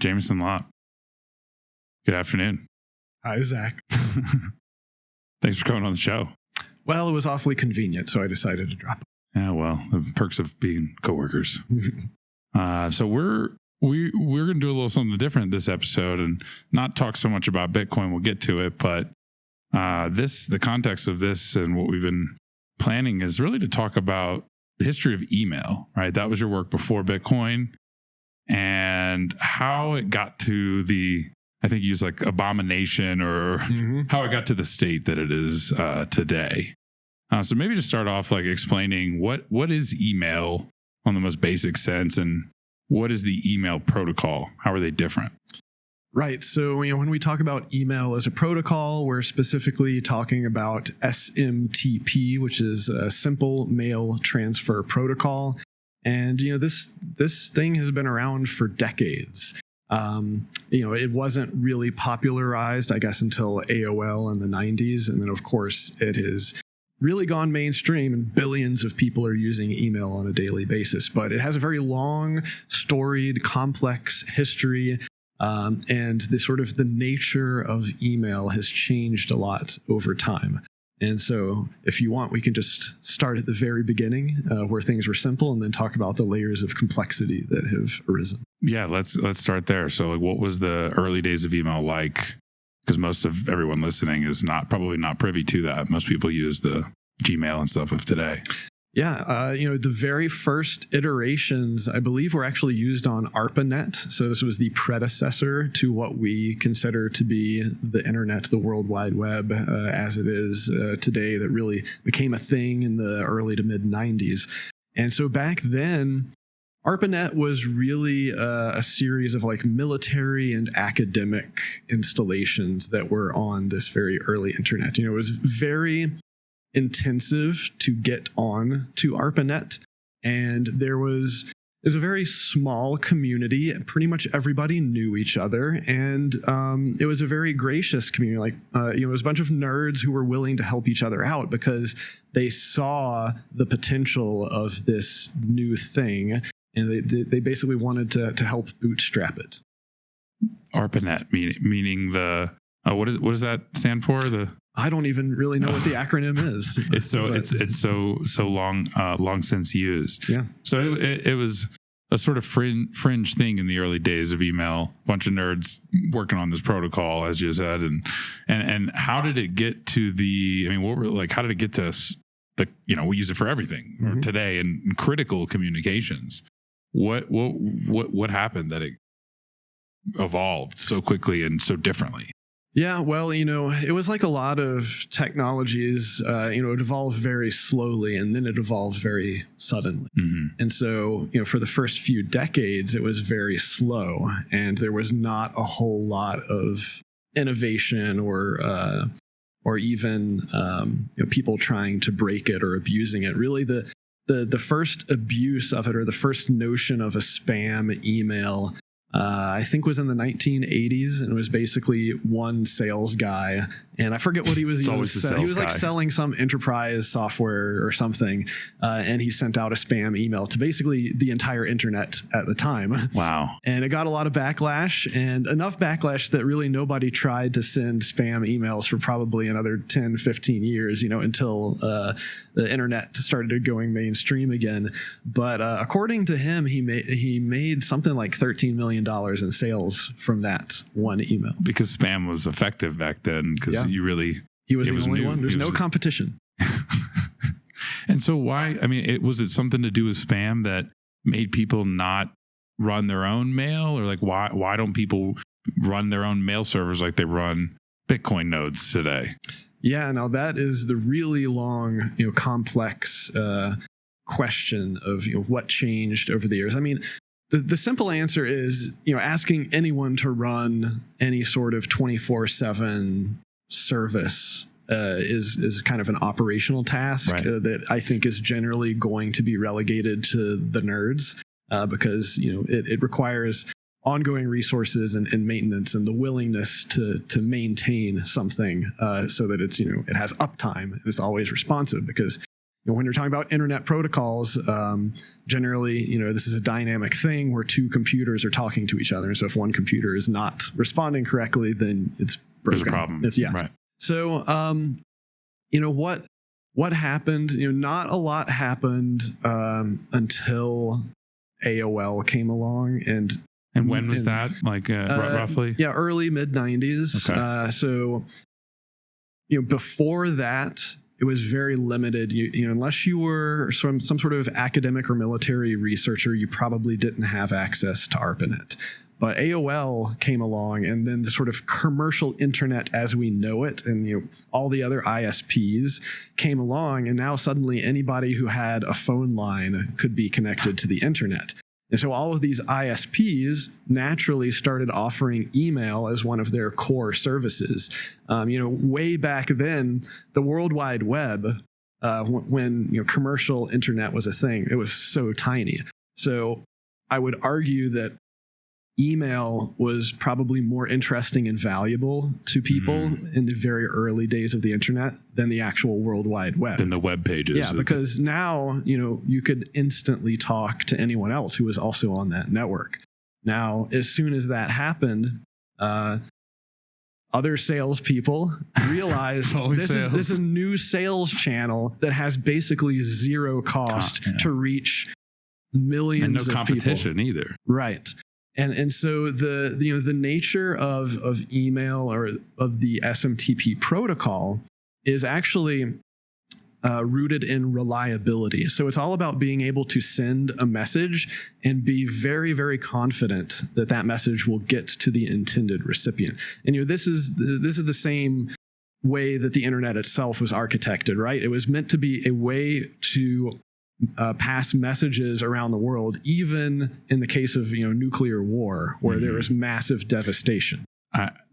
Jameson Lopp. Good afternoon. Hi, Zach. Thanks for coming on the show. Well, it was awfully convenient, so I decided to drop it. Yeah, well, the perks of being coworkers. So we're going to do a little something different this episode and not talk so much about Bitcoin. We'll get to it, but the context of this and what we've been planning is really to talk about the history of email, right? That was your work before Bitcoin and how it got to I think you used like abomination or how it got to the state that it is today. So maybe just start off like explaining what is email on the most basic sense and what is the email protocol? How are they different? Right. So, when we talk about email as a protocol, we're specifically talking about SMTP, which is a simple mail transfer protocol. And, this thing has been around for decades. It wasn't really popularized, I guess, until AOL in the 90s. And then, of course, it has really gone mainstream and billions of people are using email on a daily basis. But it has a very long, storied, complex history. And the nature of email has changed a lot over time. And so if you want, we can just start at the very beginning where things were simple and then talk about the layers of complexity that have arisen. Yeah, let's start there. So like, what was the early days of email like? Because most of everyone listening is probably not privy to that. Most people use the Gmail and stuff of today. Yeah, the very first iterations, I believe, were actually used on ARPANET. So this was the predecessor to what we consider to be the internet, the World Wide Web, as it is today, that really became a thing in the early to mid 90s. And so back then, ARPANET was really a series of like military and academic installations that were on this very early internet. It was very intensive to get on to ARPANET, and there was a very small community. Pretty much everybody knew each other, and it was a very gracious community. It was a bunch of nerds who were willing to help each other out because they saw the potential of this new thing, and they basically wanted to help bootstrap it. ARPANET meaning the what does that stand for? I don't even really know what the acronym is. It's so long since used. Yeah. So it was a sort of fringe thing in the early days of email. A bunch of nerds working on this protocol, as you said, and how did it get to how did it get to we use it for everything today in critical communications. What happened that it evolved so quickly and so differently? Yeah, well, it was like a lot of technologies, it evolved very slowly and then it evolved very suddenly. And so, for the first few decades, it was very slow and there was not a whole lot of innovation or even people trying to break it or abusing it. Really, the first abuse of it or the first notion of a spam email I think was in the 1980s, and it was basically one sales guy, and I forget what he was. He was like selling some enterprise software or something, and he sent out a spam email to basically the entire internet at the time. Wow! And it got a lot of backlash, and enough backlash that really nobody tried to send spam emails for probably another 10, 15 years, until the internet started going mainstream again. But according to him, he made something like $13 million in sales from that one email. Because spam was effective back then. Because he was the only one. There's no competition. And so why? Was it something to do with spam that made people not run their own mail, or like why don't people run their own mail servers like they run Bitcoin nodes today? Yeah, now that is the really long, complex question of what changed over the years. The simple answer is, asking anyone to run any sort of 24/7 service is kind of an operational task that I think is generally going to be relegated to the nerds because it requires ongoing resources and maintenance and the willingness to maintain something so that it's it has uptime and it's always responsive, because when you're talking about internet protocols, generally, this is a dynamic thing where two computers are talking to each other. And so if one computer is not responding correctly, then it's broken. There's a problem. Right. So, what happened? Not a lot happened until AOL came along. And when was that? Like roughly? Yeah, early mid 90s. Okay. So, before that, it was very limited. Unless you were some sort of academic or military researcher, you probably didn't have access to ARPANET. But AOL came along, and then the sort of commercial internet as we know it, and all the other ISPs came along, and now suddenly anybody who had a phone line could be connected to the internet. And so all of these ISPs naturally started offering email as one of their core services. Way back then, the World Wide Web, when commercial internet was a thing, it was so tiny. So I would argue that email was probably more interesting and valuable to people in the very early days of the internet than the actual World Wide Web. Than the web pages. Yeah, because now, you could instantly talk to anyone else who was also on that network. Now, as soon as that happened, other salespeople realized this is a new sales channel that has basically zero cost to reach millions of people. And no competition either. Right. And so the nature of email or of the SMTP protocol is actually rooted in reliability. So it's all about being able to send a message and be very, very confident that that message will get to the intended recipient. And this is the same way that the internet itself was architected, right? It was meant to be a way to pass messages around the world, even in the case of nuclear war, where there is massive devastation.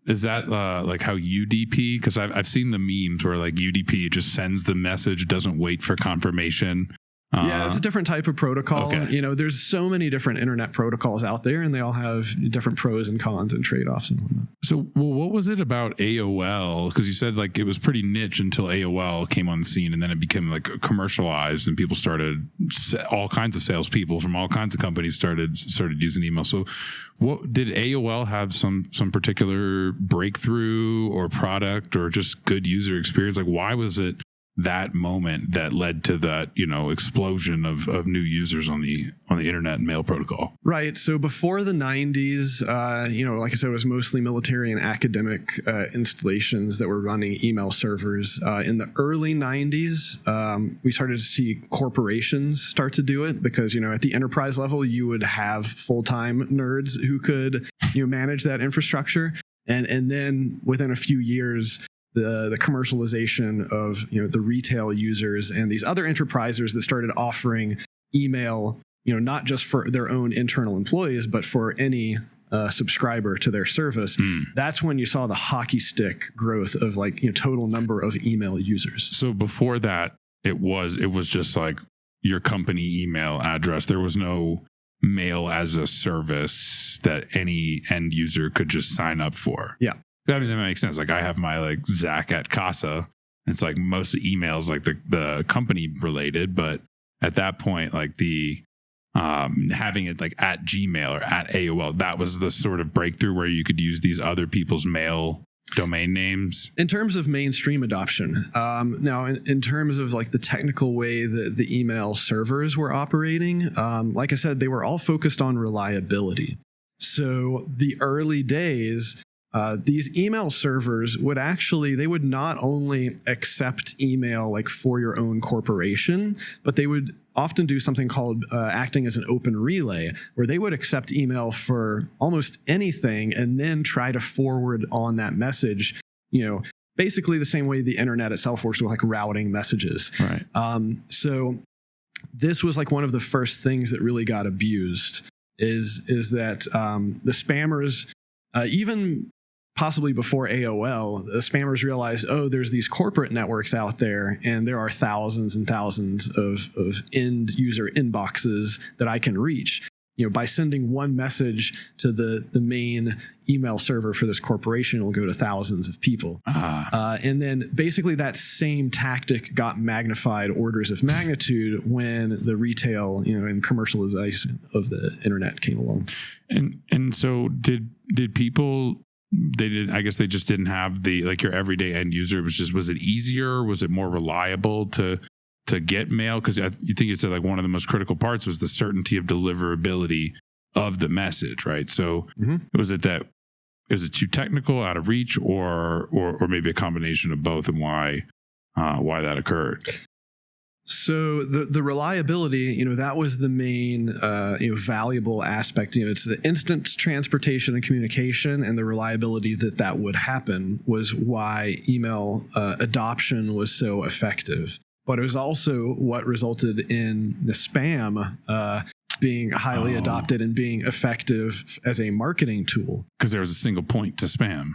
Is that like how UDP? Because I've seen the memes where like UDP just sends the message, doesn't wait for confirmation. Yeah, it's a different type of protocol. Okay. There's so many different internet protocols out there, and they all have different pros and cons and trade-offs and whatnot. So, what was it about AOL? Because you said like it was pretty niche until AOL came on the scene, and then it became like commercialized, and people started, all kinds of salespeople from all kinds of companies started using email. So, what did AOL have some particular breakthrough or product or just good user experience? Like, why was it that moment that led to that, explosion of new users on the internet and mail protocol? Right. So before the 90s, like I said, it was mostly military and academic installations that were running email servers. In the early 90s, we started to see corporations start to do it because, at the enterprise level, you would have full-time nerds who could, manage that infrastructure. And then within a few years, the commercialization of the retail users and these other enterprisers that started offering email, not just for their own internal employees, but for any subscriber to their service. That's when you saw the hockey stick growth of total number of email users. So before that, it was just like your company email address. There was no mail as a service that any end user could just sign up for. Yeah. That makes sense. Like I have my Zach at Casa. It's like most of the emails like the company related, but at that point, the having it at Gmail or at AOL, that was the sort of breakthrough where you could use these other people's mail domain names. In terms of mainstream adoption, now in terms of the technical way that the email servers were operating, like I said, they were all focused on reliability. So the early days, these email servers would not only accept email for your own corporation, but they would often do something called acting as an open relay, where they would accept email for almost anything and then try to forward on that message, basically the same way the internet itself works with routing messages. Right. So this was one of the first things that really got abused is that the spammers, even possibly before AOL, the spammers realized, there's these corporate networks out there, and there are thousands and thousands of end user inboxes that I can reach. by sending one message to the main email server for this corporation, it'll go to thousands of people. And then basically that same tactic got magnified orders of magnitude when the retail, and commercialization of the internet came along. And so did people, I guess they just didn't have your everyday end user, was it easier? Was it more reliable to get mail? Because you think you said one of the most critical parts was the certainty of deliverability of the message, right? So was it too technical, out of reach, or maybe a combination of both, and why that occurred? So the reliability, that was the main valuable aspect. It's the instant transportation and communication, and the reliability that would happen was why email adoption was so effective. But it was also what resulted in the spam being highly adopted and being effective as a marketing tool. Because there was a single point to spam.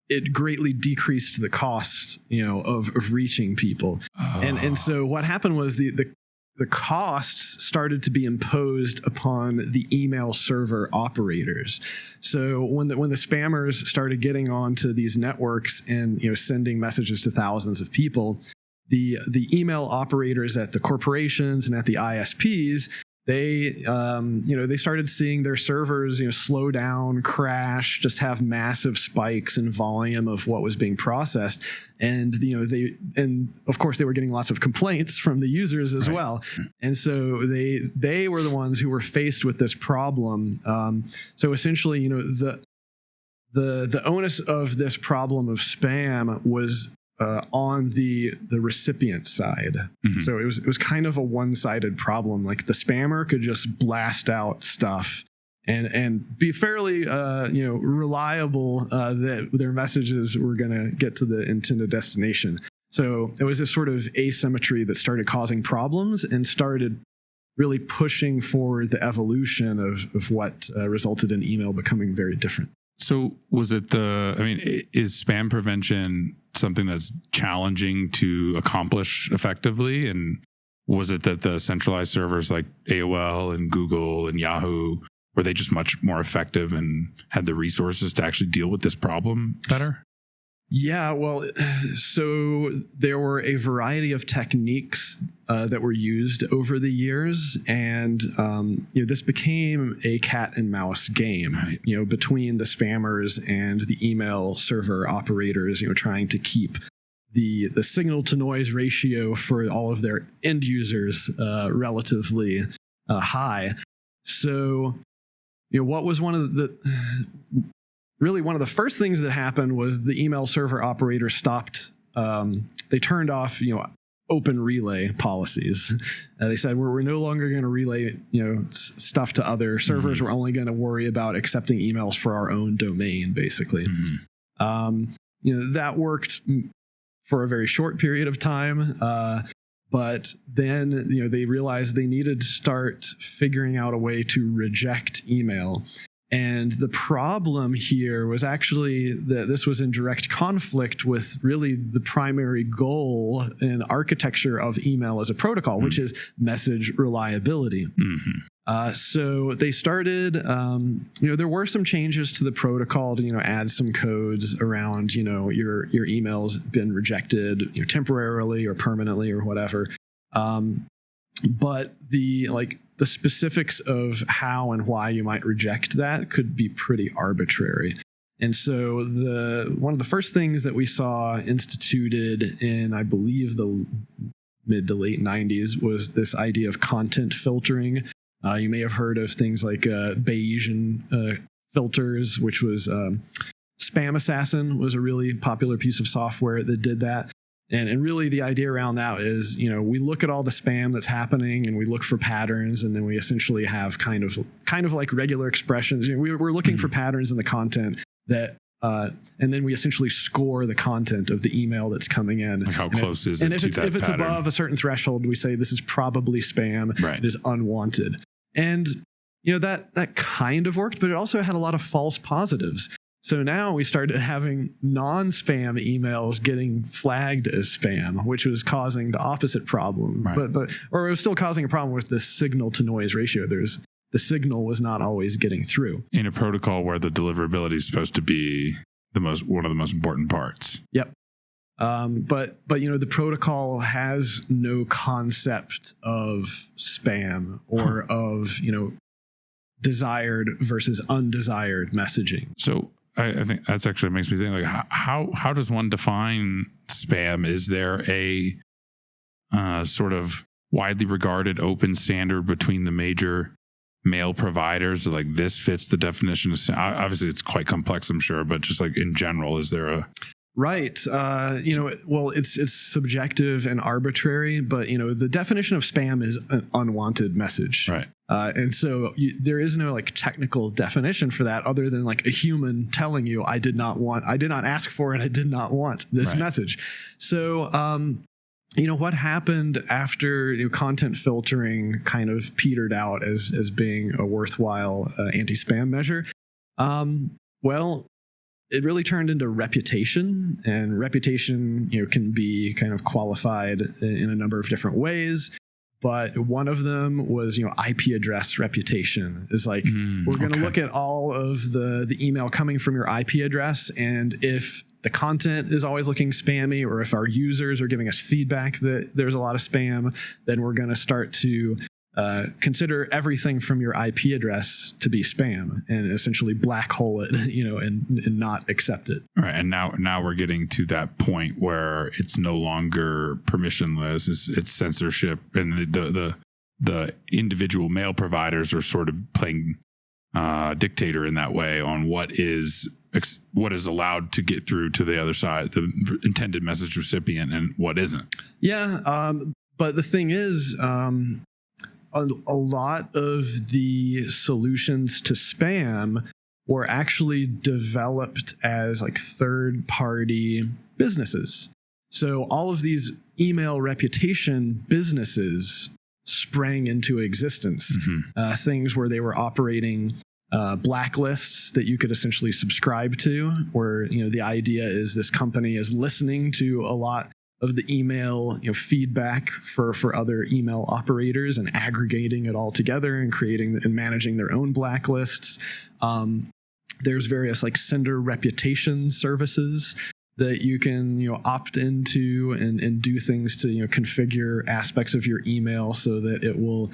It greatly decreased the cost, of reaching people. And so what happened was the costs started to be imposed upon the email server operators. So when the spammers started getting onto these networks and sending messages to thousands of people, the email operators at the corporations and at the ISPs, they started seeing their servers slow down, crash, just have massive spikes in volume of what was being processed, and of course they were getting lots of complaints from the users as well, and so they were the ones who were faced with this problem. So essentially, the onus of this problem of spam was on the recipient side. So it was kind of a one-sided problem. Like the spammer could just blast out stuff and be fairly reliable that their messages were going to get to the intended destination. So it was this sort of asymmetry that started causing problems and started really pushing forward the evolution of what resulted in email becoming very different. So was it is spam prevention something that's challenging to accomplish effectively? And was it that the centralized servers like AOL and Google and Yahoo, were they just much more effective and had the resources to actually deal with this problem better? Yeah, well, so there were a variety of techniques that were used over the years, and this became a cat and mouse game, between the spammers and the email server operators, trying to keep the signal to noise ratio for all of their end users relatively high. So, what was one of the first things that happened was the email server operator stopped. They turned off, open relay policies. They said we're no longer going to relay, stuff to other servers. We're only going to worry about accepting emails for our own domain, basically. That worked for a very short period of time. But then, they realized they needed to start figuring out a way to reject email. And the problem here was actually that this was in direct conflict with really the primary goal and architecture of email as a protocol, which is message reliability. So they started, there were some changes to the protocol to, add some codes around, your email's been rejected, temporarily or permanently or whatever. But the specifics of how and why you might reject that could be pretty arbitrary. And so one of the first things that we saw instituted in, I believe, the mid to late 90s was this idea of content filtering. You may have heard of things like Bayesian filters, which was Spam Assassin was a really popular piece of software that did that. And really the idea around that is, we look at all the spam that's happening and we look for patterns, and then we essentially have kind of like regular expressions. We're looking for patterns in the content that, and then we essentially score the content of the email that's coming in. Like how close is it to that pattern? And if it's above a certain threshold, we say this is probably spam. Right. It is unwanted. And, that kind of worked, but it also had a lot of false positives. So now we started having non-spam emails getting flagged as spam, which was causing the opposite problem. Right. Or it was still causing a problem with the signal to noise ratio. The signal was not always getting through. In a protocol where the deliverability is supposed to be one of the most important parts. Yep. But the protocol has no concept of spam or of desired versus undesired messaging. So I think that's actually makes me think, like, how does one define spam? Is there a sort of widely regarded open standard between the major mail providers? Like, this fits the definition of spam? Obviously it's quite complex, I'm sure, but just like in general, is there a... Right. Well, it's subjective and arbitrary, but the definition of spam is an unwanted message. Right. And so there is no like technical definition for that other than like a human telling you, I did not ask for it. I did not want this message. So, what happened after content filtering kind of petered out as being a worthwhile anti-spam measure? Well, it really turned into reputation, and reputation, can be kind of qualified in a number of different ways. But one of them was, IP address reputation. Is like, we're going to look at all of the email coming from your IP address, and if the content is always looking spammy, or if our users are giving us feedback that there's a lot of spam, then we're going to start to consider everything from your IP address to be spam, and essentially black hole it, and not accept it. All right, and now we're getting to that point where it's no longer permissionless; it's censorship, and the individual mail providers are sort of playing dictator in that way on what is allowed to get through to the other side, the intended message recipient, and what isn't. Yeah, but the thing is, a lot of the solutions to spam were actually developed as like third-party businesses. So all of these email reputation businesses sprang into existence. Things where they were operating blacklists that you could essentially subscribe to, where the idea is this company is listening to a lot of the email feedback for other email operators and aggregating it all together and creating and managing their own blacklists. There's various like sender reputation services that you can opt into and do things to configure aspects of your email so that it will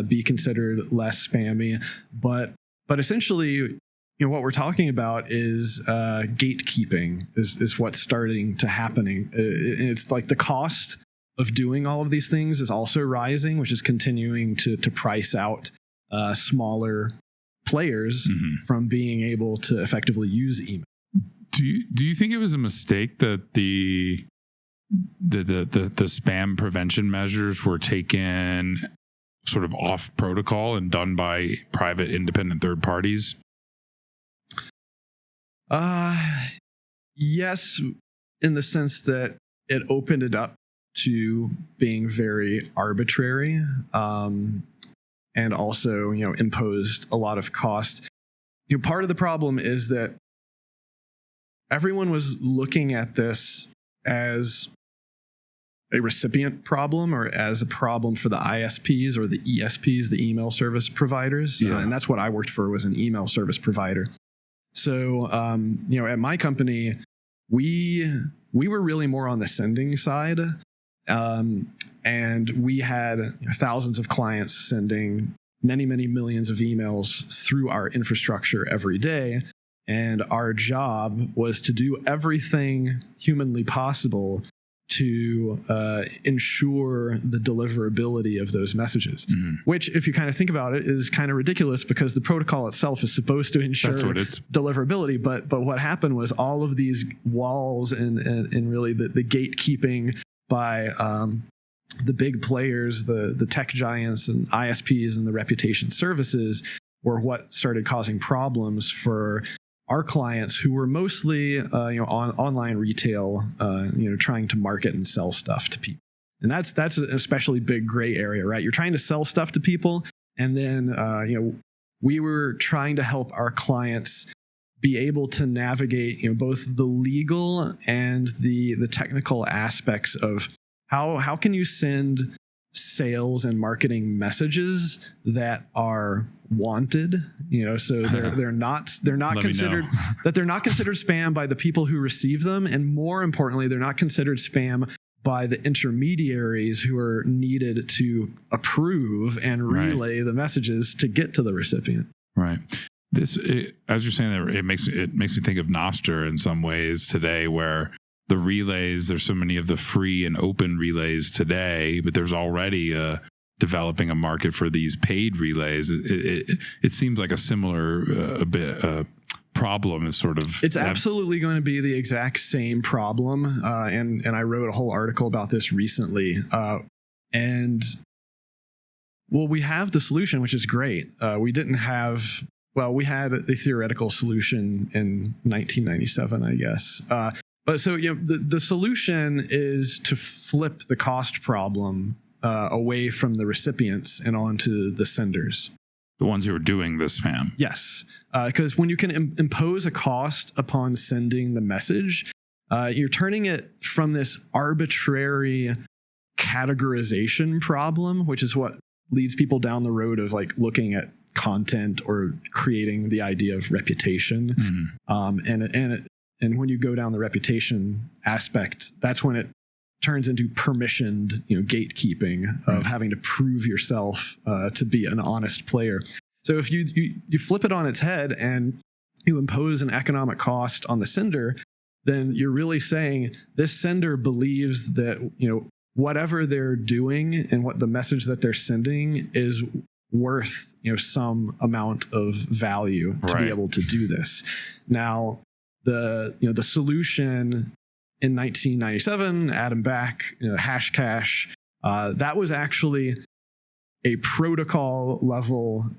be considered less spammy. But essentially, what we're talking about is gatekeeping is what's starting to happening. It's like the cost of doing all of these things is also rising, which is continuing to price out smaller players from being able to effectively use email. Do you think it was a mistake that the spam prevention measures were taken sort of off protocol and done by private independent third parties? Yes, in the sense that it opened it up to being very arbitrary, and also, imposed a lot of cost. Part of the problem is that everyone was looking at this as a recipient problem or as a problem for the ISPs or the ESPs, the email service providers. And that's what I worked for, was an email service provider. So, at my company, we were really more on the sending side. And we had thousands of clients sending many, many millions of emails through our infrastructure every day. And our job was to do everything humanly possible to ensure the deliverability of those messages, which, if you kind of think about it, is kind of ridiculous because the protocol itself is supposed to ensure deliverability. But what happened was all of these walls and really the gatekeeping by the big players, the tech giants and ISPs and the reputation services were what started causing problems for our clients, who were mostly on online retail, trying to market and sell stuff to people. And that's an especially big gray area, right? You're trying to sell stuff to people, and then we were trying to help our clients be able to navigate, both the legal and the technical aspects of how can you send sales and marketing messages that are wanted, so they're not considered that they're not considered spam by the people who receive them, and more importantly, they're not considered spam by the intermediaries who are needed to approve and relay the messages to get to the recipient. Right. As you're saying that, it makes me think of Nostr in some ways today, where the relays, there's so many of the free and open relays today, but there's already developing a market for these paid relays. It seems like a similar problem is sort of... It's absolutely going to be the exact same problem. And I wrote a whole article about this recently. We have the solution, which is great. We had a theoretical solution in 1997, I guess. But so, the solution is to flip the cost problem away from the recipients and onto the senders. The ones who are doing the spam. Yes. Because when you can impose a cost upon sending the message, you're turning it from this arbitrary categorization problem, which is what leads people down the road of like looking at content or creating the idea of reputation. Mm-hmm. And when you go down the reputation aspect, that's when it turns into permissioned, gatekeeping of having to prove yourself to be an honest player. So if you flip it on its head and you impose an economic cost on the sender, then you're really saying this sender believes that, whatever they're doing and what the message that they're sending is worth, some amount of value to be able to do this. Now, the solution in 1997, Adam Back, Hashcash, that was actually a protocol level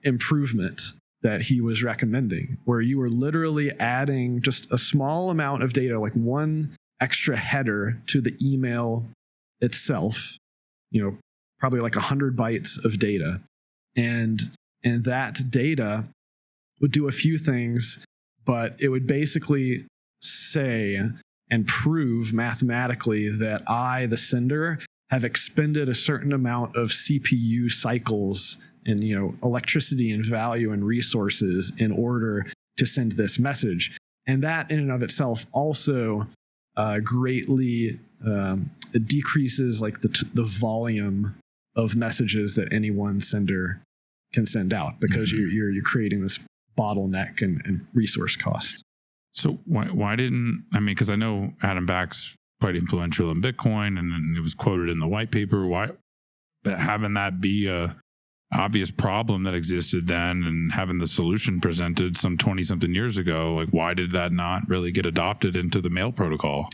improvement that he was recommending, where you were literally adding just a small amount of data, like one extra header to the email itself, probably like 100 bytes of data. And that data would do a few things, but it would basically say and prove mathematically that I, the sender, have expended a certain amount of CPU cycles and, electricity and value and resources in order to send this message. And that in and of itself also greatly decreases like the volume of messages that any one sender can send out, because you're creating this bottleneck and resource cost. So why didn't, because I know Adam Back's quite influential in Bitcoin and it was quoted in the white paper. Why having that be a obvious problem that existed then and having the solution presented some 20 something years ago, like why did that not really get adopted into the mail protocol?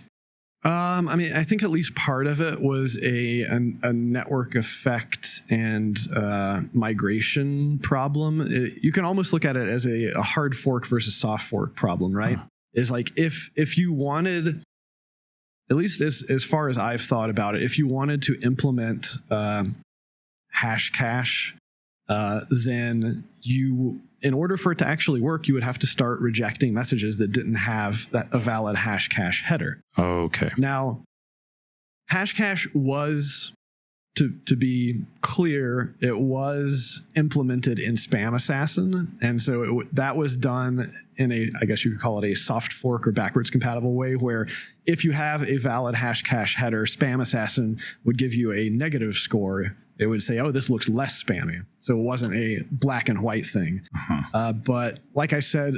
I think at least part of it was a network effect and migration problem. You can almost look at it as a hard fork versus soft fork problem, right? Is like if you wanted, at least as far as I've thought about it, if you wanted to implement Hashcash, then in order for it to actually work, you would have to start rejecting messages that didn't have a valid Hashcash header. Okay. Now, Hashcash was, to be clear, it was implemented in Spam Assassin. And so that was done in I guess you could call it a soft fork or backwards compatible way, where if you have a valid Hashcash header, Spam Assassin would give you a negative score. It would say, oh, this looks less spammy. So it wasn't a black and white thing. But like I said,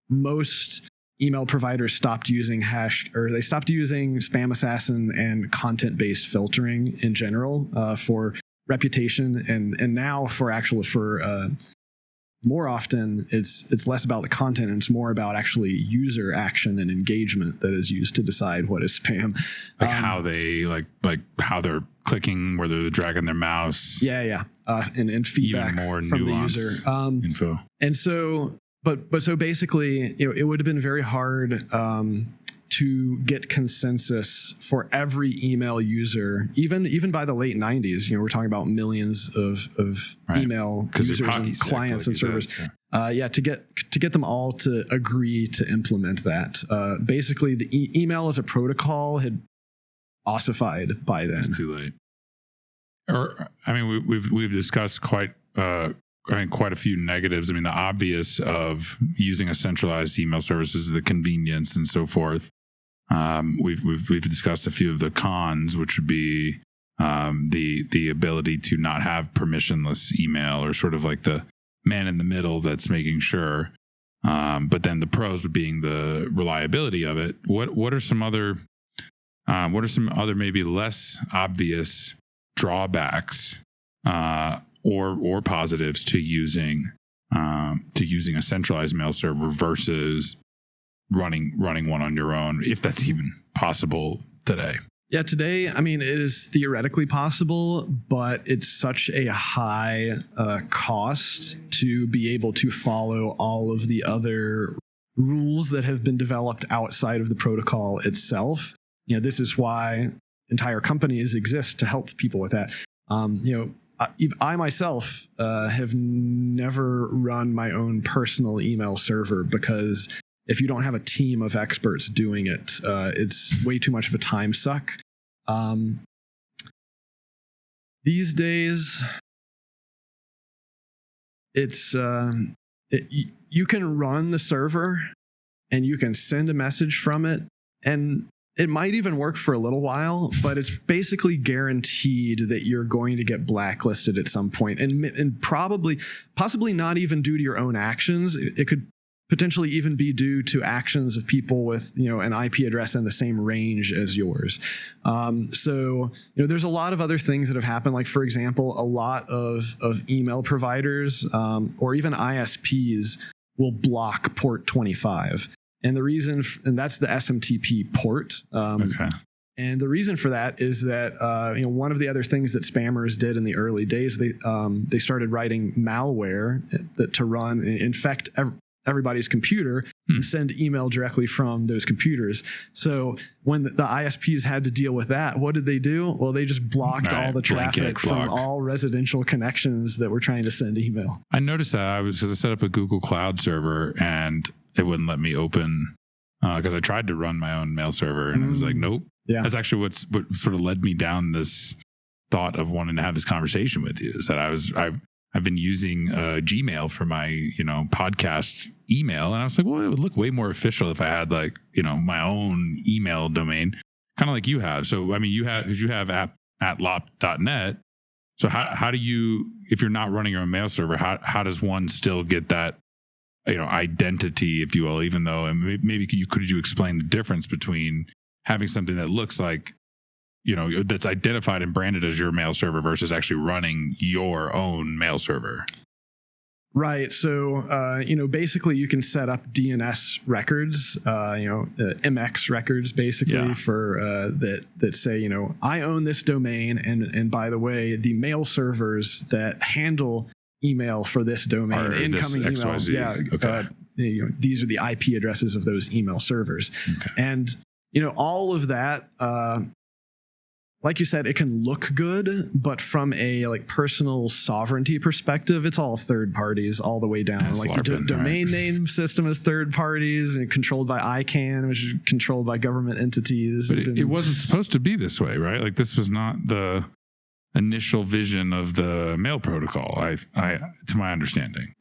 most email providers stopped using they stopped using Spam Assassin and content-based filtering in general for reputation. And now more often it's less about the content and it's more about actually user action and engagement that is used to decide what is spam. Like how they like how they're clicking, where they're dragging their mouse. And feedback even more from the user. Info. And so, but so basically, it would have been very hard to get consensus for every email user, even by the late 90s. We're talking about millions of email users and clients and servers. To get them all to agree to implement that. Basically, the email as a protocol had ossified by then. It's too late. We've discussed quite a few negatives. The obvious of using a centralized email service is the convenience and so forth. We've discussed a few of the cons, which would be the ability to not have permissionless email, or sort of like the man in the middle that's making sure. But then the pros being the reliability of it. What are some other maybe less obvious drawbacks or positives to using a centralized mail server versus running one on your own, if that's even possible today? Yeah, today, it is theoretically possible, but it's such a high cost to be able to follow all of the other rules that have been developed outside of the protocol itself. This is why entire companies exist, to help people with that. I myself have never run my own personal email server, because if you don't have a team of experts doing it, it's way too much of a time suck. These days, you can run the server and you can send a message from it, and it might even work for a little while, but it's basically guaranteed that you're going to get blacklisted at some point, and possibly not even due to your own actions. It could potentially even be due to actions of people with an IP address in the same range as yours. There's a lot of other things that have happened. Like, for example, a lot of email providers or even ISPs will block port 25. And the reason, and that's the SMTP port. Okay. And the reason for that is that one of the other things that spammers did in the early days, they started writing malware to run and infect everybody's computer and send email directly from those computers. So when the ISPs had to deal with that, what did they do? Well, they just blocked all the traffic from all residential connections that were trying to send email. I noticed that because I set up a Google Cloud server and it wouldn't let me open, because I tried to run my own mail server and it was like, nope. Yeah. That's actually what sort of led me down this thought of wanting to have this conversation with you, is that I've been using Gmail for my, podcast email. And I was like, well, it would look way more official if I had my own email domain, kind of like you have. So, you have @lop.net. So how do you, if you're not running your own mail server, how does one still get that, identity, if you will, even though, and maybe could you explain the difference between having something that looks like, that's identified and branded as your mail server versus actually running your own mail server? Right. So, basically you can set up DNS records, MX records, basically for that say, I own this domain. And by the way, the mail servers that handle email for this domain, incoming emails. Yeah. Okay. These are the IP addresses of those email servers. Okay. And, all of that, like you said, it can look good, but from a personal sovereignty perspective, it's all third parties all the way down. That's the domain name system is third parties and controlled by ICANN, which is controlled by government entities. But it wasn't supposed to be this way, right? Like, this was not the initial vision of the mail protocol, to my understanding.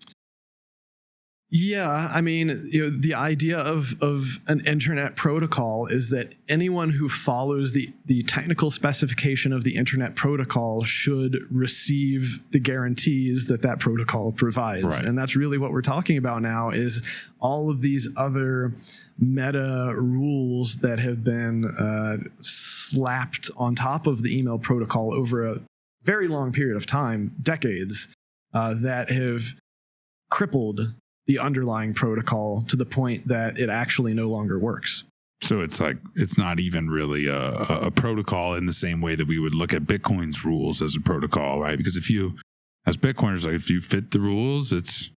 Yeah, the idea of an internet protocol is that anyone who follows the technical specification of the internet protocol should receive the guarantees that protocol provides. Right. And that's really what we're talking about now, is all of these other meta rules that have been slapped on top of the email protocol over a very long period of time, decades, that have crippled the underlying protocol to the point that it actually no longer works. So it's not even really a protocol in the same way that we would look at Bitcoin's rules as a protocol, right? Because as Bitcoiners, if you fit the rules, it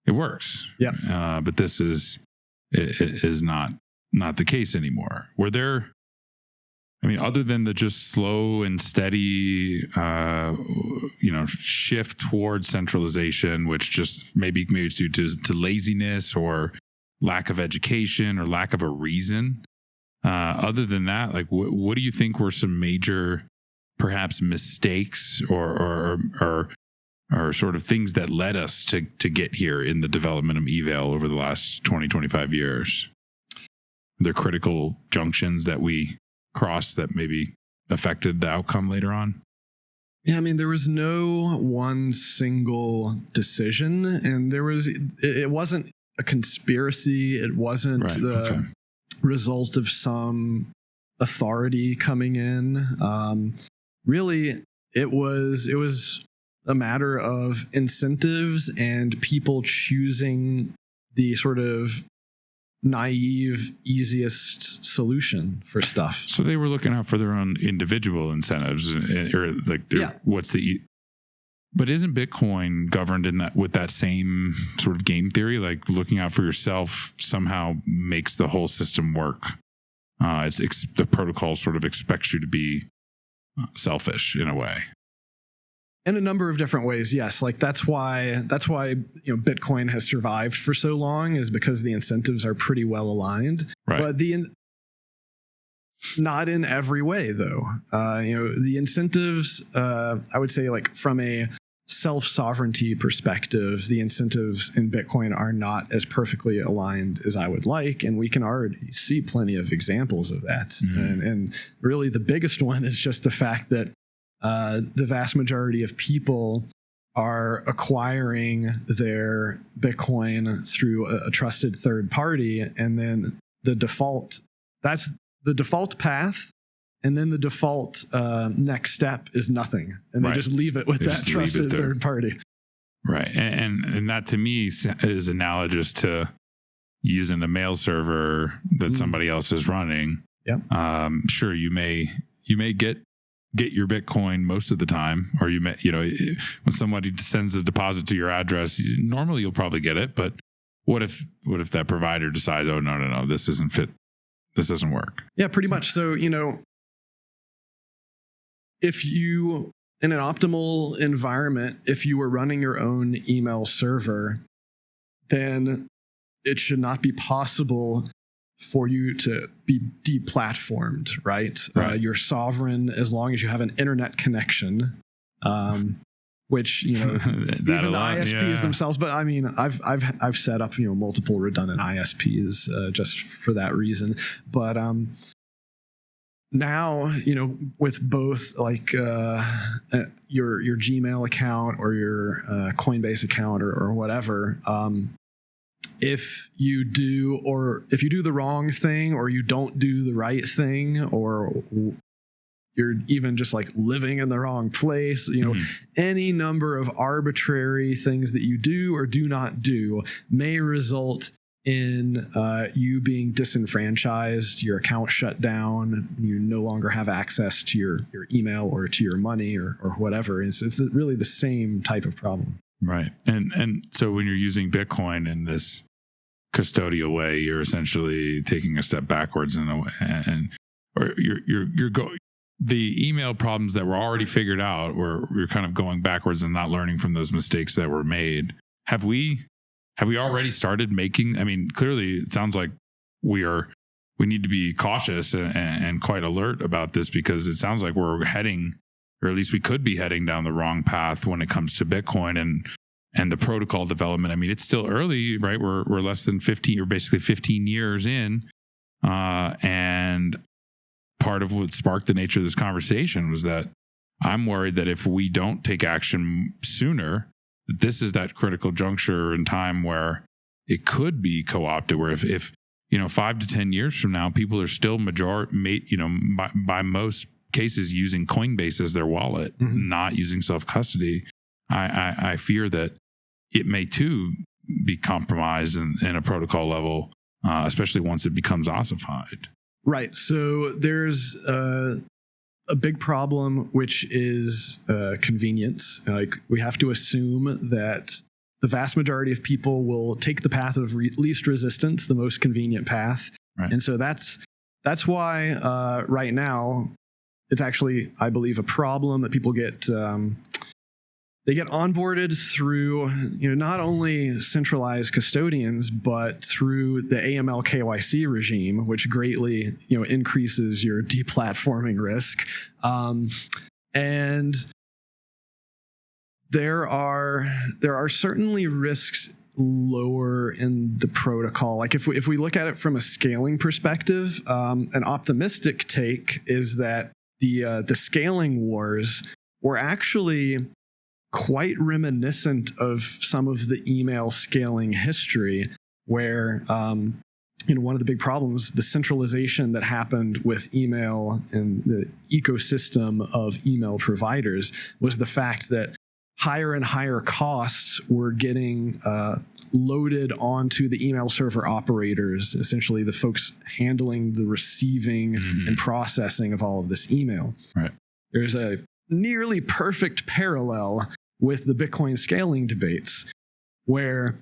works. Yeah. But this is not not the case anymore. Were there, I mean, other than the just slow and steady, shift towards centralization, which just maybe it's due to laziness or lack of education or lack of a reason. Other than that, like, what do you think were some major, perhaps mistakes or sort of things that led us to get here in the development of eval over the last 20, 25 years? Are there critical junctions that we crossed that maybe affected the outcome later on? Yeah, I mean, there was no one single decision, and it wasn't a conspiracy. It wasn't result of some authority coming in. Really, it was a matter of incentives and people choosing the sort of naive, easiest solution for stuff. So they were looking out for their own individual incentives, or like, but isn't Bitcoin governed with that same sort of game theory? Like, looking out for yourself somehow makes the whole system work. The protocol sort of expects you to be selfish in a way. In a number of different ways, yes. Like that's why Bitcoin has survived for so long, is because the incentives are pretty well aligned. Right. But not in every way, though. The incentives, I would say, like from a self-sovereignty perspective, the incentives in Bitcoin are not as perfectly aligned as I would like, and we can already see plenty of examples of that. Mm-hmm. And really, the biggest one is just the fact that the vast majority of people are acquiring their Bitcoin through a trusted third party, and then that's the default path, and then the default next step is nothing, and they just leave it with that trusted third party. Right, and that to me is analogous to using a mail server that somebody else is running. Yeah, sure, you may get your Bitcoin most of the time, or you may, when somebody sends a deposit to your address, normally you'll probably get it. But what if that provider decides, oh, no, this isn't fit, this doesn't work? Yeah, pretty much. So, if you, in an optimal environment, if you were running your own email server, then it should not be possible for you to be deplatformed, right? You're sovereign as long as you have an internet connection, which even the ISPs themselves. But I mean, I've set up multiple redundant ISPs just for that reason. But now with both like your Gmail account or your Coinbase account or whatever. If you do the wrong thing, or you don't do the right thing, or you're even just like living in the wrong place, any number of arbitrary things that you do or do not do may result in you being disenfranchised, your account shut down, you no longer have access to your email or to your money or whatever. It's really the same type of problem. Right. And so when you're using Bitcoin in this custodial way, you're essentially taking a step backwards in a way, or you're going, the email problems that were already figured out, where you're kind of going backwards and not learning from those mistakes that were made. Have we already started making? I mean, clearly it sounds like we need to be cautious and quite alert about this, because it sounds like we're heading, or at least we could be heading down the wrong path when it comes to Bitcoin and the protocol development. I mean, it's still early, right? We're less than 15, or basically 15 years in. And part of what sparked the nature of this conversation was that I'm worried that if we don't take action sooner, this is that critical juncture in time where it could be co-opted, where if 5 to 10 years from now, people are still by most cases using Coinbase as their wallet, not using self-custody, I fear that it may too be compromised in a protocol level, especially once it becomes ossified. Right. So there's a big problem, which is convenience. Like, we have to assume that the vast majority of people will take the path of least resistance, the most convenient path, Right. And so that's why right now it's actually, I believe, a problem that people get. They get onboarded through, not only centralized custodians, but through the AML KYC regime, which greatly, increases your deplatforming risk. And there are certainly risks lower in the protocol. Like if we look at it from a scaling perspective, an optimistic take is that the scaling wars were actually quite reminiscent of some of the email scaling history, where one of the big problems, the centralization that happened with email and the ecosystem of email providers, was the fact that higher and higher costs were getting loaded onto the email server operators, essentially the folks handling the receiving and processing of all of this email. Right. There's a nearly perfect parallel with the Bitcoin scaling debates, where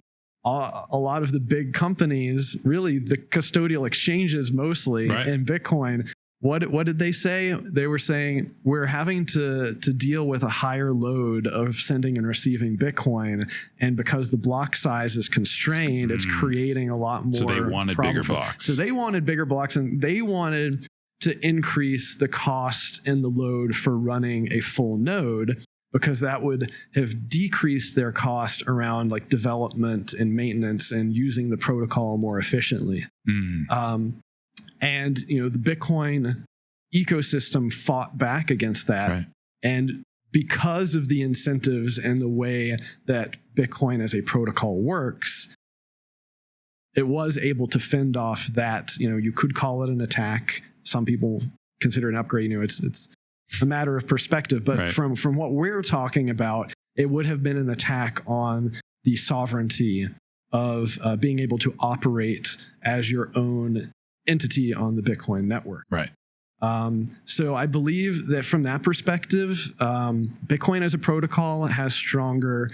a lot of the big companies, really the custodial exchanges mostly, right, in Bitcoin, what did they say? They were saying, we're having to deal with a higher load of sending and receiving Bitcoin, and because the block size is constrained, it's creating a lot more. So they wanted bigger blocks. So they wanted bigger blocks, and they wanted to increase the cost and the load for running a full node, because that would have decreased their cost around like development and maintenance and using the protocol more efficiently. And the Bitcoin ecosystem fought back against that. Right. And because of the incentives and the way that Bitcoin as a protocol works, it was able to fend off that. You could call it an attack. Some people consider it an upgrade. It's a matter of perspective, but right, from what we're talking about, it would have been an attack on the sovereignty of being able to operate as your own entity on the Bitcoin network. Right. So I believe that from that perspective, Bitcoin as a protocol has stronger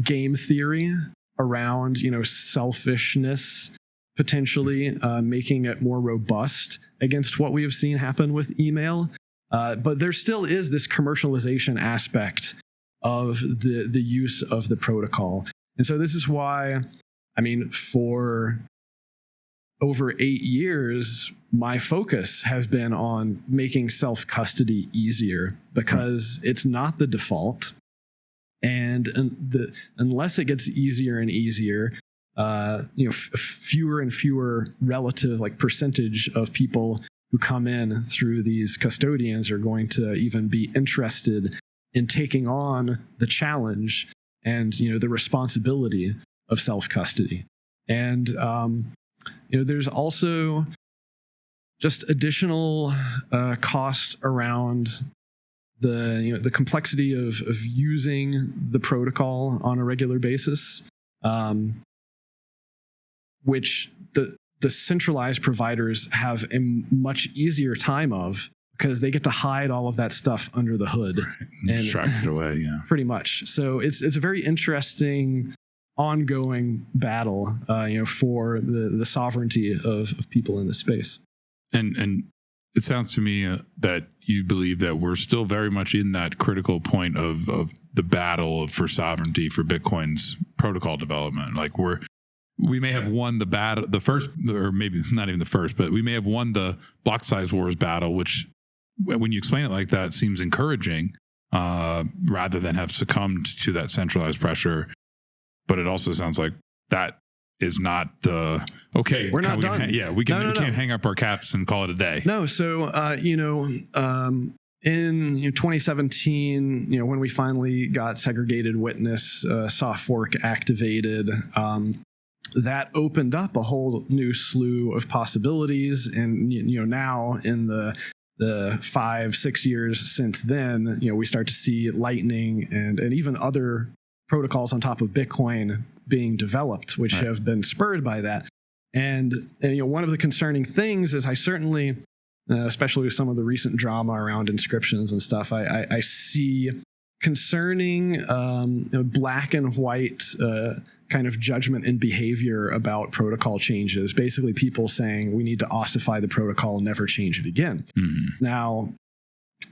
game theory around, selfishness, potentially making it more robust against what we have seen happen with email. But there still is this commercialization aspect of the use of the protocol. And so this is why, for over 8 years, my focus has been on making self-custody easier, because it's not the default. And unless it gets easier and easier, fewer and fewer relative percentage of people who come in through these custodians are going to even be interested in taking on the challenge and the responsibility of self-custody. And there's also just additional cost around the complexity of using the protocol on a regular basis, which the centralized providers have a much easier time of, because they get to hide all of that stuff under the hood, right, and extract it away. Yeah, pretty much. So it's a very interesting ongoing battle, for the sovereignty of people in this space. And it sounds to me that you believe that we're still very much in that critical point of the battle for sovereignty for Bitcoin's protocol development. Like we may have won the battle, the first, or maybe not even the first, but we may have won the block size wars battle, which when you explain it like that seems encouraging, rather than have succumbed to that centralized pressure. But it also sounds like that is not the, okay, we're not done. We can't hang up our caps and call it a day. No. So, in 2017, when we finally got segregated witness soft fork activated, that opened up a whole new slew of possibilities. And, now in the 5-6 years since then, we start to see Lightning and even other protocols on top of Bitcoin being developed, which right, have been spurred by that. And one of the concerning things is I certainly, especially with some of the recent drama around inscriptions and stuff, I see concerning black and white kind of judgment and behavior about protocol changes. Basically, people saying we need to ossify the protocol and never change it again. Now,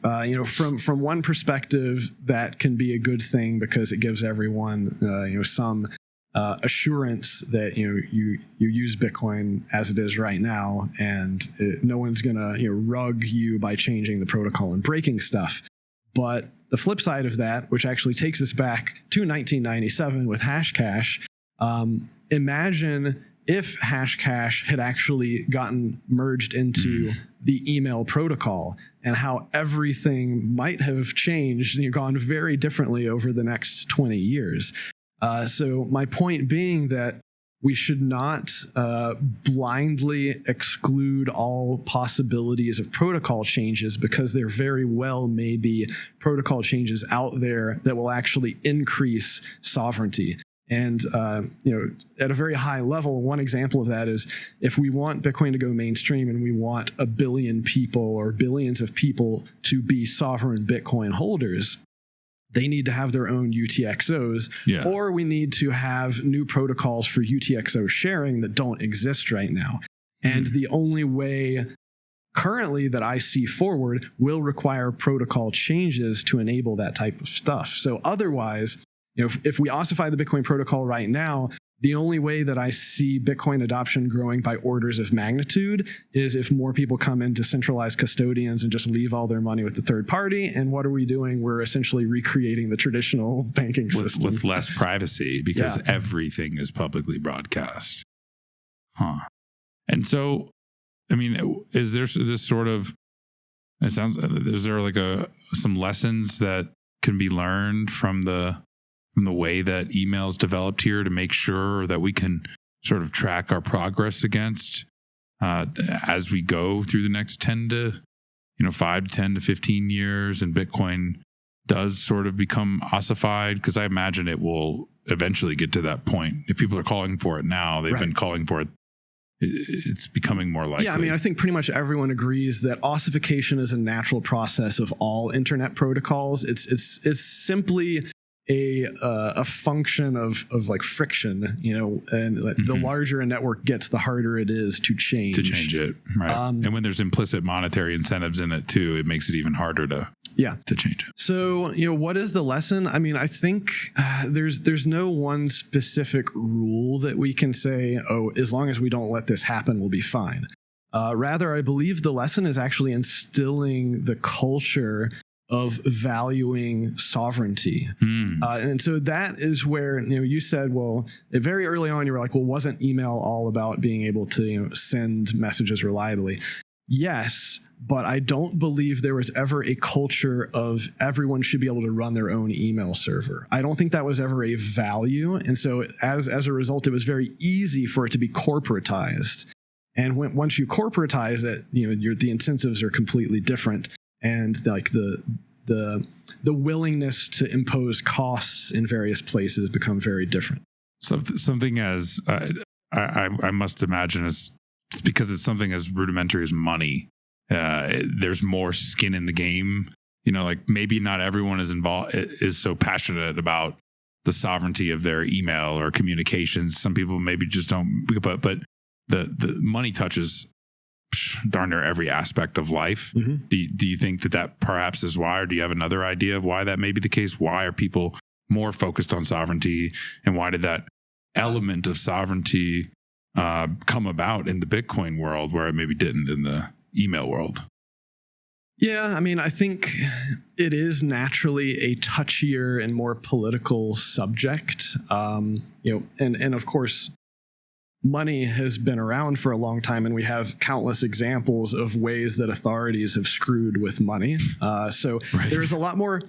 from one perspective, that can be a good thing because it gives everyone some assurance that you use Bitcoin as it is right now, and no one's gonna rug you by changing the protocol and breaking stuff. But the flip side of that, which actually takes us back to 1997 with Hashcash, imagine if Hashcash had actually gotten merged into the email protocol, and how everything might have changed and gone very differently over the next 20 years. So my point being that we should not blindly exclude all possibilities of protocol changes, because there very well may be protocol changes out there that will actually increase sovereignty. And at a very high level, one example of that is if we want Bitcoin to go mainstream and we want a billion people or billions of people to be sovereign Bitcoin holders, they need to have their own UTXOs, or we need to have new protocols for UTXO sharing that don't exist right now. And the only way currently that I see forward will require protocol changes to enable that type of stuff. So otherwise, if we ossify the Bitcoin protocol right now, the only way that I see Bitcoin adoption growing by orders of magnitude is if more people come into centralized custodians and just leave all their money with the third party. And what are we doing? We're essentially recreating the traditional banking system. With less privacy, because everything is publicly broadcast. And so, I mean, is there this sort of, is there like some lessons that can be learned from the way that email's developed here to make sure that we can sort of track our progress against as we go through the next 5 to 10 to 15 years, and Bitcoin does sort of become ossified? Because I imagine it will eventually get to that point. If people are calling for it now, they've been calling for it. It's becoming more likely. Yeah, I mean, I think pretty much everyone agrees that ossification is a natural process of all internet protocols. It's simply a function of like friction, and the larger a network gets, the harder it is to change it. Right. And when there's implicit monetary incentives in it too, it makes it even harder to change it. So, what is the lesson? I mean, I think there's no one specific rule that we can say, as long as we don't let this happen, we'll be fine. Rather, I believe the lesson is actually instilling the culture of valuing sovereignty. And so that is where, you said, very early on, you were like, wasn't email all about being able to, send messages reliably? Yes, but I don't believe there was ever a culture of everyone should be able to run their own email server. I don't think that was ever a value. And so as a result, it was very easy for it to be corporatized. And once you corporatize it, the incentives are completely different. And like the willingness to impose costs in various places become very different. Something as I must imagine it's because it's something as rudimentary as money. There's more skin in the game. Like maybe not everyone is so passionate about the sovereignty of their email or communications. Some people maybe just don't. But the money touches darn near every aspect of life. Do you think that perhaps is why, or do you have another idea of why that may be the case? Why are people more focused on sovereignty, and why did that element of sovereignty come about in the Bitcoin world where it maybe didn't in the email world? Yeah, I mean, I think it is naturally a touchier and more political subject. And of course, money has been around for a long time, and we have countless examples of ways that authorities have screwed with money. So there's a lot more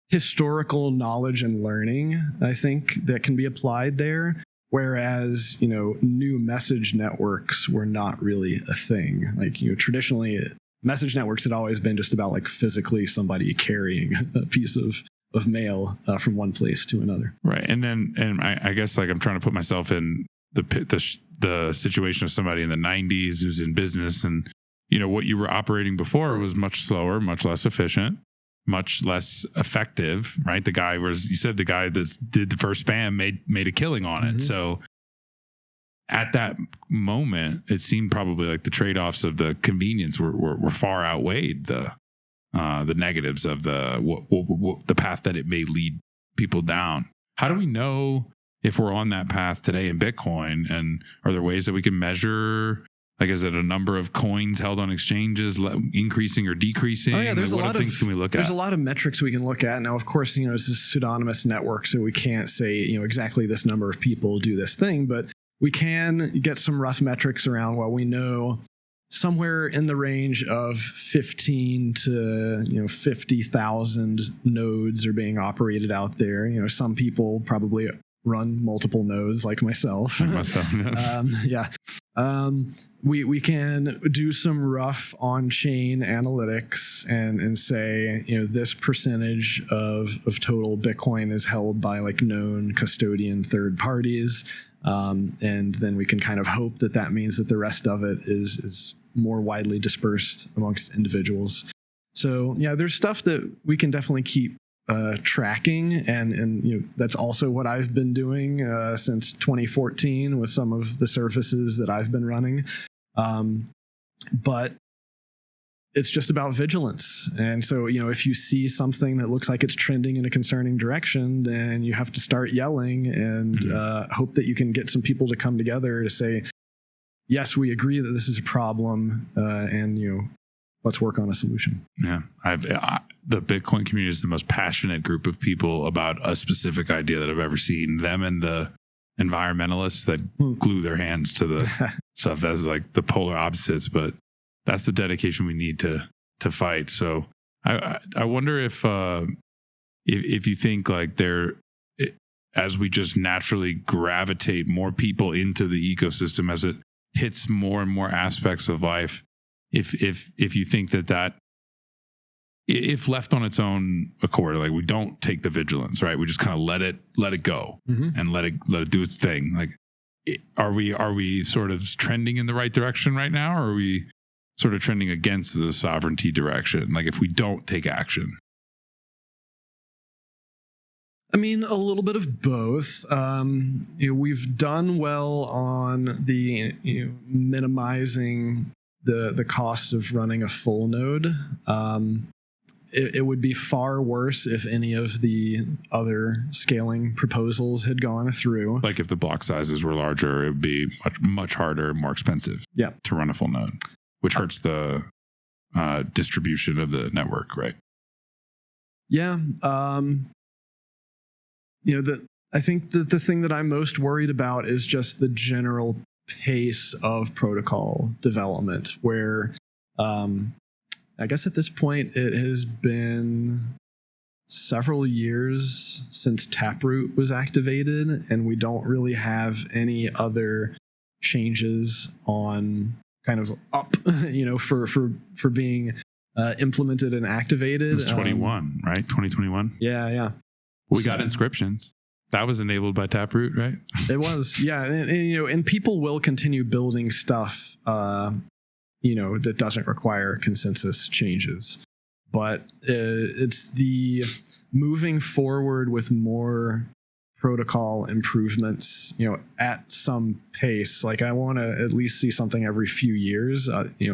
historical knowledge and learning, I think, that can be applied there. Whereas, new message networks were not really a thing. Like, traditionally, message networks had always been just about like physically somebody carrying a piece of mail from one place to another. Right. And I guess like I'm trying to put myself in the situation of somebody in the 90s who's in business, and what you were operating before was much slower, much less efficient. much less effective, right? The guy you said the guy that did the first spam made a killing on it. So at that moment, it seemed probably like the trade-offs of the convenience were far outweighed the negatives of the path that it may lead people down. How do we know if we're on that path today in Bitcoin? And are there ways that we can measure? Like, is it a number of coins held on exchanges increasing or decreasing? Oh yeah, there's like, a lot of things can we look at? There's a lot of metrics we can look at. Now, of course, it's a pseudonymous network, so we can't say exactly this number of people do this thing, but we can get some rough metrics around what we know. Somewhere in the range of 15 to 50,000 nodes are being operated out there. Some people probably run multiple nodes, like myself. Yeah. We can do some rough on-chain analytics and say, this percentage of total Bitcoin is held by like known custodian third parties. And then we can kind of hope that means that the rest of it is more widely dispersed amongst individuals. So yeah, there's stuff that we can definitely keep tracking, and that's also what I've been doing since 2014 with some of the services that I've been running. But it's just about vigilance. And so, if you see something that looks like it's trending in a concerning direction, then you have to start yelling and hope that you can get some people to come together to say, yes, we agree that this is a problem, and let's work on a solution. Yeah, the Bitcoin community is the most passionate group of people about a specific idea that I've ever seen. Them and the environmentalists that glue their hands to the stuff. That's like the polar opposites, but that's the dedication we need to fight. So I wonder if you think like as we just naturally gravitate more people into the ecosystem as it hits more and more aspects of life, if you think that if left on its own accord, like we don't take the vigilance, right? We just kind of let it go and let it do its thing. Like, are we sort of trending in the right direction right now, or are we sort of trending against the sovereignty direction? Like, if we don't take action. I mean, a little bit of both. We've done well on the minimizing the cost of running a full node. It would be far worse if any of the other scaling proposals had gone through. Like if the block sizes were larger, it would be much harder, more expensive to run a full node, which hurts the distribution of the network, right? Yeah. I think that the thing that I'm most worried about is just the general pace of protocol development, where I guess at this point it has been several years since Taproot was activated, and we don't really have any other changes on kind of up, for being implemented and activated. It was 21, right? 2021. Yeah. We got inscriptions. That was enabled by Taproot, right? It was, yeah. And people will continue building stuff, that doesn't require consensus changes. But it's the moving forward with more protocol improvements, at some pace. Like, I want to at least see something every few years.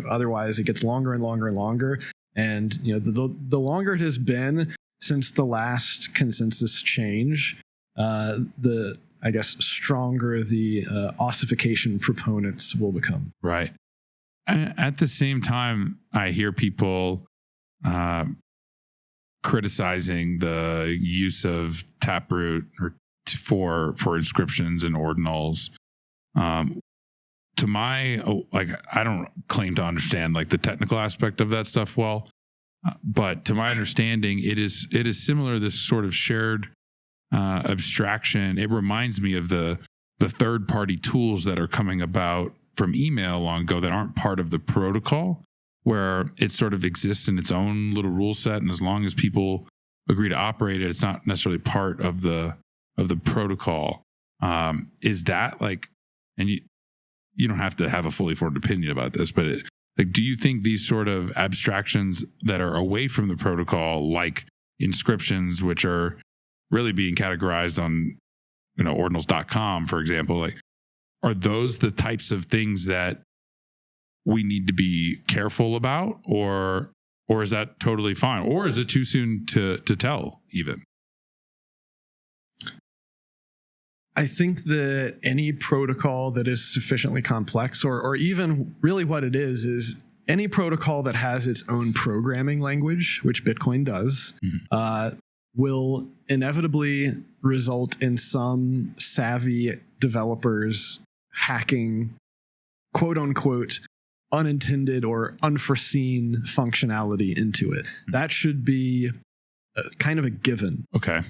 Otherwise it gets longer and longer and longer. And, the longer it has been since the last consensus change, I guess stronger the ossification proponents will become. Right. At the same time, I hear people criticizing the use of Taproot for inscriptions and ordinals. I don't claim to understand like the technical aspect of that stuff well, but to my understanding, it is similar. This sort of shared abstraction. It reminds me of the third-party tools that are coming about from email long ago that aren't part of the protocol, where it sort of exists in its own little rule set, and as long as people agree to operate it, it's not necessarily part of the protocol. Is that like, and you don't have to have a fully formed opinion about this, but Like, do you think these sort of abstractions that are away from the protocol, like inscriptions, which are really being categorized on, ordinals.com, for example, like, are those the types of things that we need to be careful about, or is that totally fine? Or is it too soon to tell even? I think that any protocol that is sufficiently complex, or even really what it is any protocol that has its own programming language, which Bitcoin does, will inevitably result in some savvy developers hacking, quote unquote, unintended or unforeseen functionality into it. That should be kind of a given. Okay.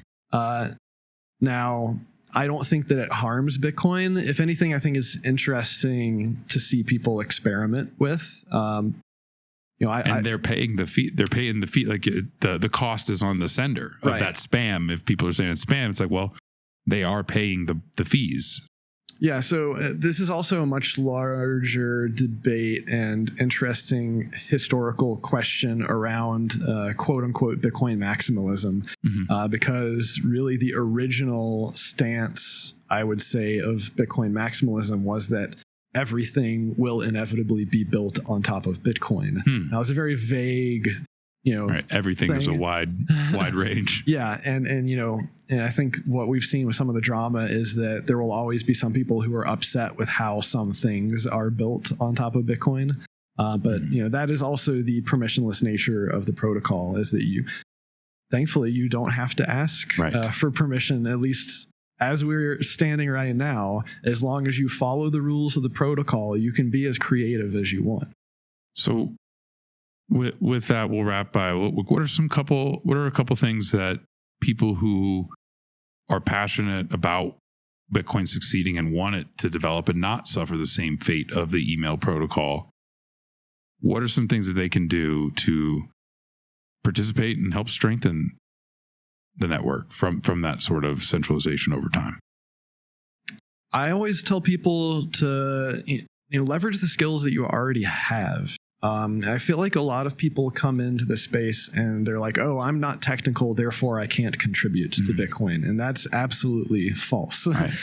Now, I don't think that it harms Bitcoin. If anything, I think it's interesting to see people experiment with. They're paying the fee. They're paying the fee. Like the cost is on the sender of that spam. If people are saying it's spam, it's like, well, they are paying the fees. Yeah, so this is also a much larger debate and interesting historical question around quote unquote Bitcoin maximalism, because really the original stance, I would say, of Bitcoin maximalism was that everything will inevitably be built on top of Bitcoin. Now, it's a very vague, everything is a wide range. Yeah, and I think what we've seen with some of the drama is that there will always be some people who are upset with how some things are built on top of Bitcoin. But that is also the permissionless nature of the protocol, is that thankfully you don't have to ask for permission, at least as we're standing right now. As long as you follow the rules of the protocol, you can be as creative as you want. So with that, we'll wrap by what are a couple things that people who are passionate about Bitcoin succeeding and want it to develop and not suffer the same fate of the email protocol, what are some things that they can do to participate and help strengthen the network from that sort of centralization over time? I always tell people to leverage the skills that you already have. I feel like a lot of people come into the space and they're like, oh, I'm not technical, therefore I can't contribute to Bitcoin. And that's absolutely false. Right.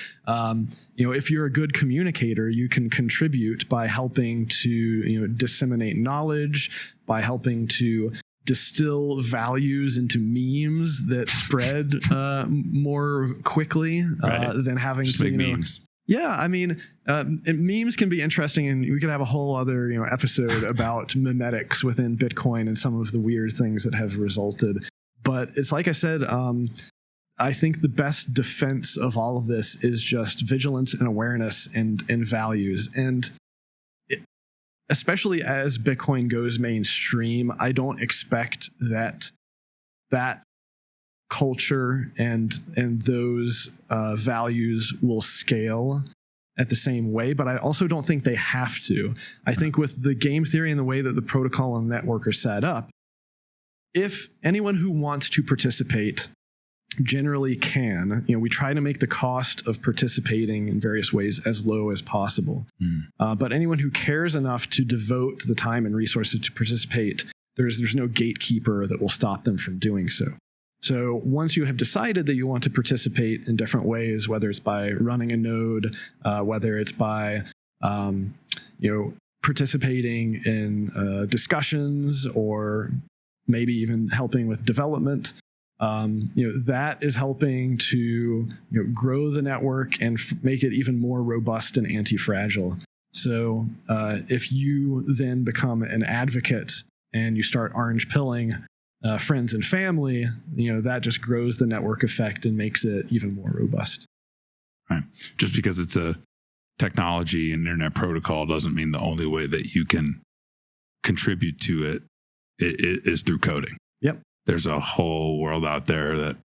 If you're a good communicator, you can contribute by helping to disseminate knowledge, by helping to distill values into memes that spread more quickly than having just to make memes. Yeah, I mean, memes can be interesting, and we could have a whole other episode about memetics within Bitcoin and some of the weird things that have resulted. But it's like I said, I think the best defense of all of this is just vigilance and awareness and values. And especially as Bitcoin goes mainstream, I don't expect that culture and those values will scale at the same way, but I also don't think they have to. I think with the game theory and the way that the protocol and network are set up, if anyone who wants to participate generally can, we try to make the cost of participating in various ways as low as possible. But anyone who cares enough to devote the time and resources to participate, there's no gatekeeper that will stop them from doing so. So once you have decided that you want to participate in different ways, whether it's by running a node, whether it's by participating in discussions, or maybe even helping with development, that is helping to grow the network and make it even more robust and anti-fragile. So if you then become an advocate and you start orange pilling friends and family, that just grows the network effect and makes it even more robust. Right. Just because it's a technology and internet protocol doesn't mean the only way that you can contribute to it is through coding. Yep. There's a whole world out there that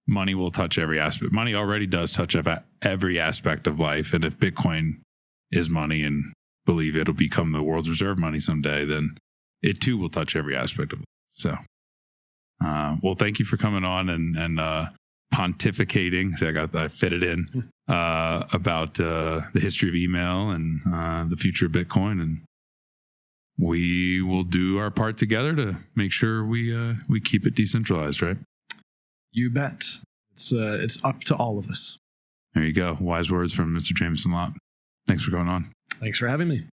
money will touch every aspect. Money already does touch every aspect of life. And if Bitcoin is money and believe it'll become the world's reserve money someday, then it too will touch every aspect of it. So, well, thank you for coming on and pontificating. So I fit it in about the history of email and the future of Bitcoin, and we will do our part together to make sure we keep it decentralized, right? You bet. It's up to all of us. There you go. Wise words from Mr. Jameson Lopp. Thanks for going on. Thanks for having me.